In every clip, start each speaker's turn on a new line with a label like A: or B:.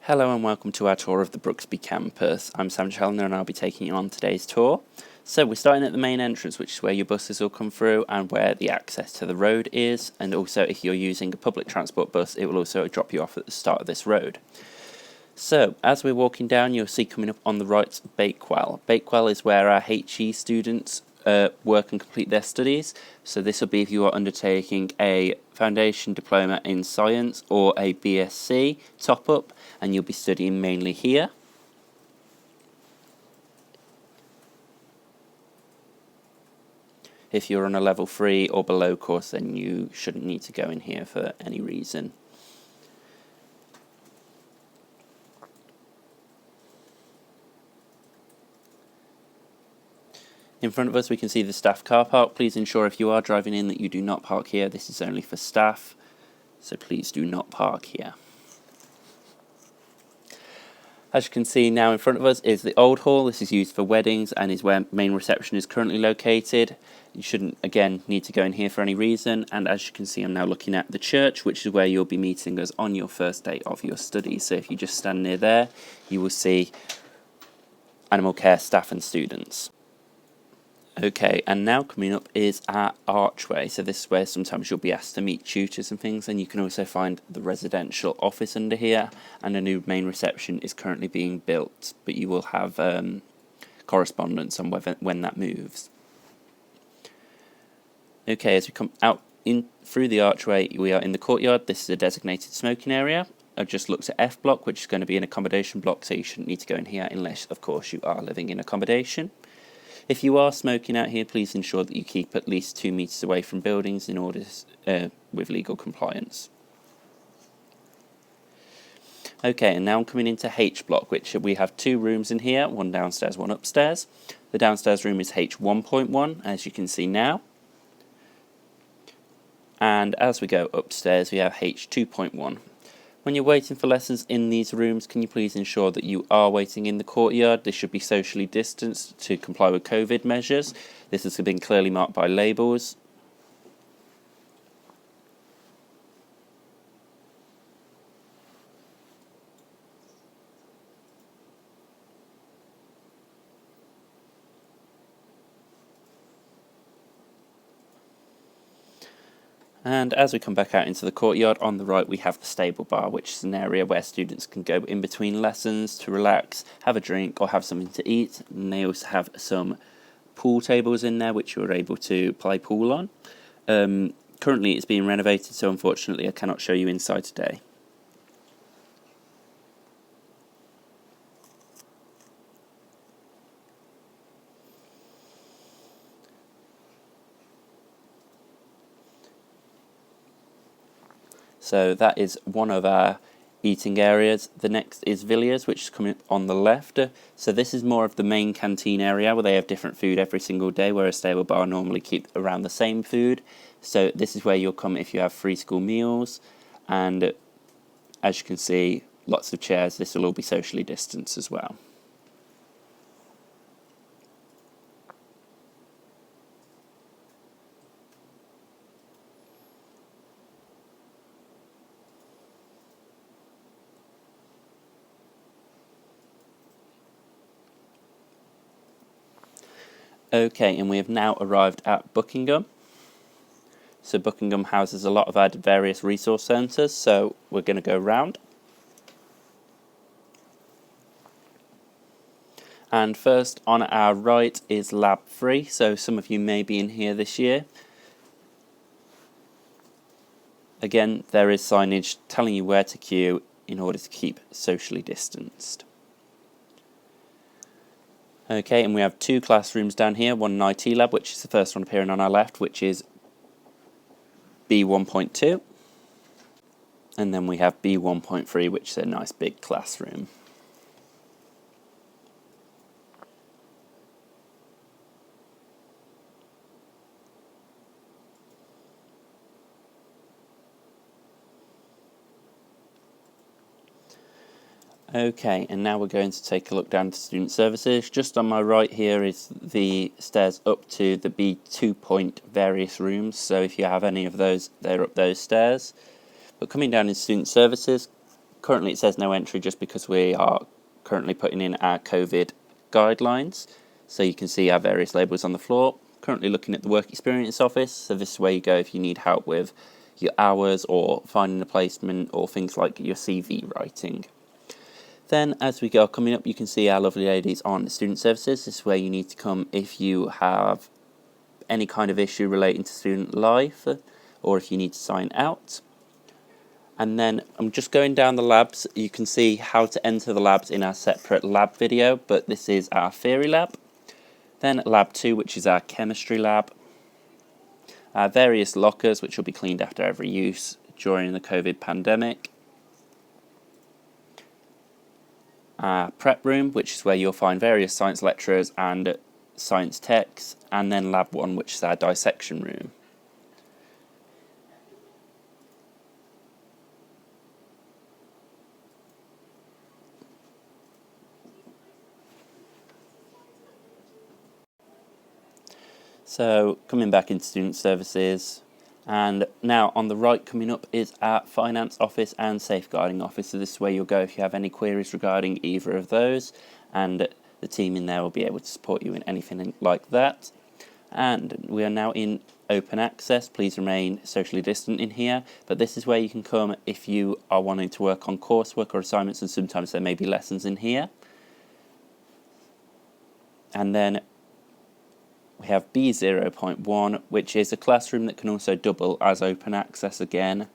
A: Hello and welcome to our tour of the Brooksby campus. I'm Sam Challoner and I'll be taking you on today's tour. So we're starting at the main entrance, which is where your buses will come through and where the access to the road is, and also if you're using a public transport bus it will also drop you off at the start of this road. So as we're walking down, you'll see coming up on the right Bakewell. Bakewell is where our HE students work and complete their studies. So this will be if you are undertaking a foundation diploma in science or a BSc top up, and you'll be studying mainly here. If you're on a level 3 or below course, then you shouldn't need to go in here for any reason. In front of us we can see the staff car park. Please ensure if you are driving in that you do not park here. This is only for staff, so please do not park here. As you can see now in front of us is the old hall. This is used for weddings and is where main reception is currently located. You shouldn't again need to go in here for any reason, and as you can see I'm now looking at the church, which is where you'll be meeting us on your first day of your studies. So if you just stand near there you will see animal care staff and students. Okay, and now coming up is our archway. So this is where sometimes you'll be asked to meet tutors and things, and you can also find the residential office under here, and a new main reception is currently being built, but you will have correspondence on when that moves. Okay, as we come out in through the archway, we are in the courtyard. This is a designated smoking area. I've just looked at F block, which is going to be an accommodation block, so you shouldn't need to go in here unless, of course, you are living in accommodation. If you are smoking out here, please ensure that you keep at least 2 meters away from buildings in order with legal compliance. Okay, and now I'm coming into H block, which we have 2 rooms in here, one downstairs, one upstairs. The downstairs room is H1.1, as you can see now. And as we go upstairs, we have H2.1. When you're waiting for lessons in these rooms, can you please ensure that you are waiting in the courtyard? This should be socially distanced to comply with COVID measures. This has been clearly marked by labels. And as we come back out into the courtyard, on the right we have the stable bar, which is an area where students can go in between lessons to relax, have a drink or have something to eat. And they also have some pool tables in there which you're able to play pool on. Currently it's being renovated, so unfortunately I cannot show you inside today. So that is one of our eating areas. The next is Villiers, which is coming up on the left. So this is more of the main canteen area where they have different food every single day, whereas Stable Bar normally keep around the same food. So this is where you'll come if you have free school meals, and as you can see, lots of chairs. This will all be socially distanced as well. Okay, and we have now arrived at Buckingham. So Buckingham houses a lot of our various resource centres, so we're going to go round. And first on our right is Lab 3, so some of you may be in here this year. Again, there is signage telling you where to queue in order to keep socially distanced. Okay, and we have 2 classrooms down here, one an IT lab, which is the first one appearing on our left, which is B1.2. And then we have B1.3, which is a nice big classroom. Okay, and now we're going to take a look down to student services. Just on my right here is the stairs up to the B2 point various rooms, so if you have any of those, they're up those stairs. But coming down in student services, Currently it says no entry just because we are currently putting in our COVID guidelines. So you can see our various labels on the floor. Currently looking at the work experience office, so this is where you go if you need help with your hours or finding a placement or things like your CV writing. Then as we go coming up, you can see our lovely ladies on student services. This is where you need to come if you have any kind of issue relating to student life or if you need to sign out. And then I'm just going down the labs. You can see how to enter the labs in our separate lab video, but this is our theory lab. Then lab 2, which is our chemistry lab. Our various lockers, which will be cleaned after every use during the COVID pandemic. Our prep room, which is where you'll find various science lecturers and science techs, and then lab 1, which is our dissection room. So coming back into student services, and now on the right coming up is our finance office and safeguarding office. So this is where you'll go if you have any queries regarding either of those, and the team in there will be able to support you in anything like that. And we are now in open access. Please remain socially distant in here, but this is where you can come if you are wanting to work on coursework or assignments, and sometimes there may be lessons in here. And then we have B0.1, which is a classroom that can also double as open access again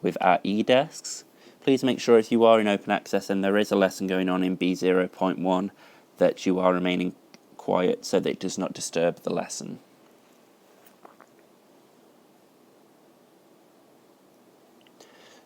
A: with our e-desks. Please make sure if you are in open access and there is a lesson going on in B0.1 that you are remaining quiet so that it does not disturb the lesson.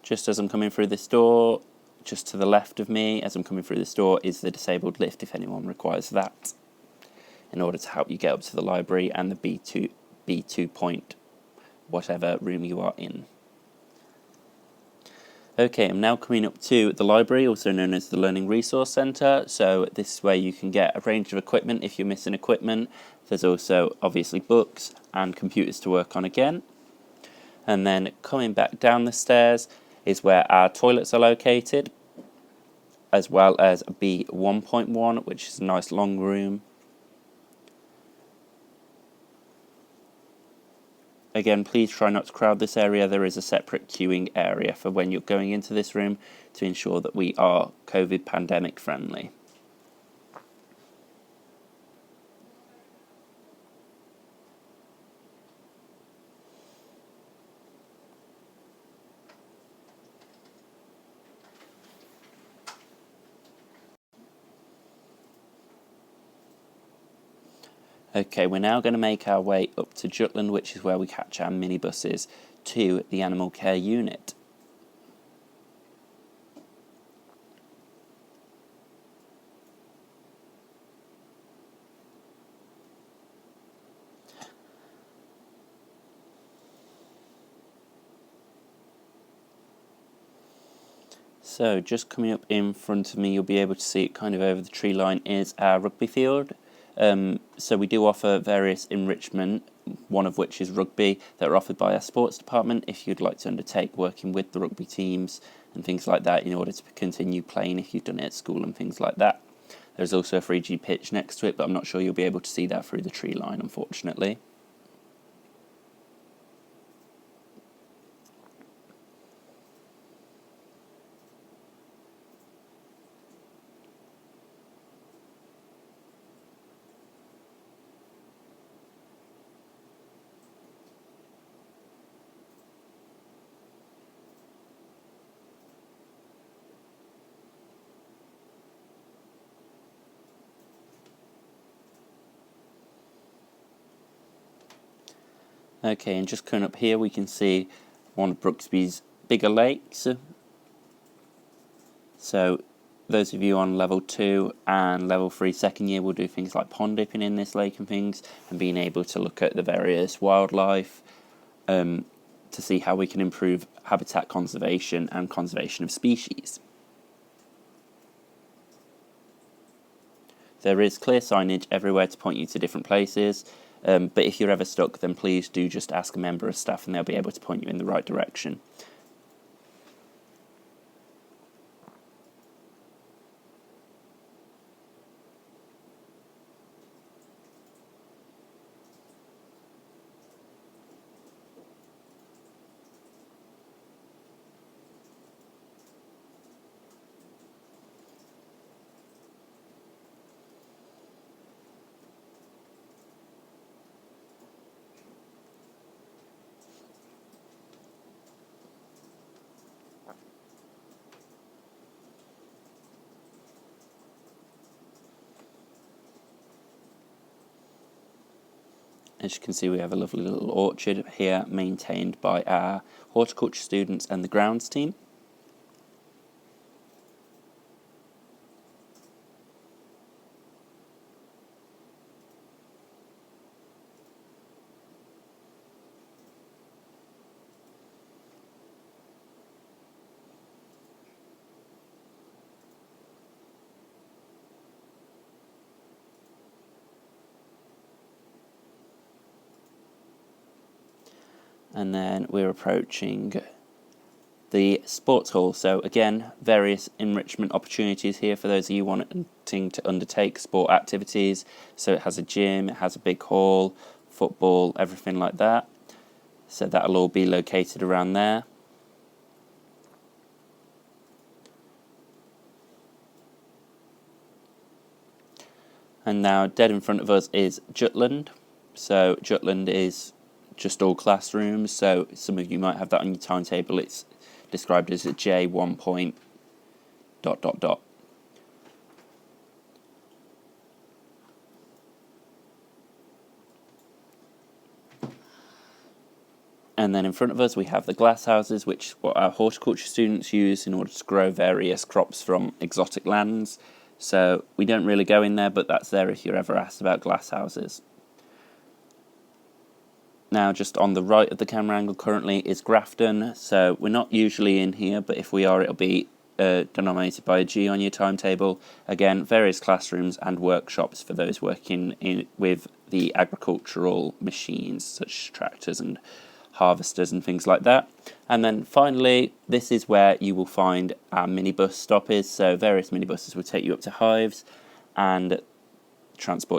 A: Just as I'm coming through this door, just to the left of me as I'm coming through this door is the disabled lift if anyone requires that, in order to help you get up to the library and the B2 point, whatever room you are in. Okay, I'm now coming up to the library, also known as the Learning Resource Centre. So this is where you can get a range of equipment if you're missing equipment. There's also obviously books and computers to work on again. And then coming back down the stairs is where our toilets are located, as well as B1.1, which is a nice long room. Again, please try not to crowd this area. There is a separate queuing area for when you're going into this room to ensure that we are COVID pandemic friendly. Okay, we're now going to make our way up to Jutland, which is where we catch our minibuses to the animal care unit. So just coming up in front of me, you'll be able to see it kind of over the tree line, is our rugby field. So we do offer various enrichment, one of which is rugby, that are offered by our sports department if you'd like to undertake working with the rugby teams and things like that in order to continue playing if you've done it at school and things like that. There's also a 3G pitch next to it, but I'm not sure you'll be able to see that through the tree line, unfortunately. Okay, and just coming up here we can see one of Brooksby's bigger lakes. So those of you on level 2 and level 3 second year will do things like pond dipping in this lake and things, and being able to look at the various wildlife to see how we can improve habitat conservation and conservation of species. There is clear signage everywhere to point you to different places, but if you're ever stuck, then please do just ask a member of staff and they'll be able to point you in the right direction. As you can see, we have a lovely little orchard here maintained by our horticulture students and the grounds team. And then we're approaching the sports hall. So again, various enrichment opportunities here for those of you wanting to undertake sport activities. So it has a gym, it has a big hall, football, everything like that. So that'll all be located around there. And now dead in front of us is Jutland. So Jutland is just all classrooms, so some of you might have that on your timetable. It's described as a J1 point ... And then in front of us we have the glass houses, which what our horticulture students use in order to grow various crops from exotic lands. So we don't really go in there, but that's there if you're ever asked about glass houses. Now, just on the right of the camera angle currently is Grafton, so we're not usually in here, but if we are, it'll be denominated by a G on your timetable. Again, various classrooms and workshops for those working with the agricultural machines, such as tractors and harvesters and things like that. And then finally, this is where you will find our minibus stop is, so various minibuses will take you up to hives and transport you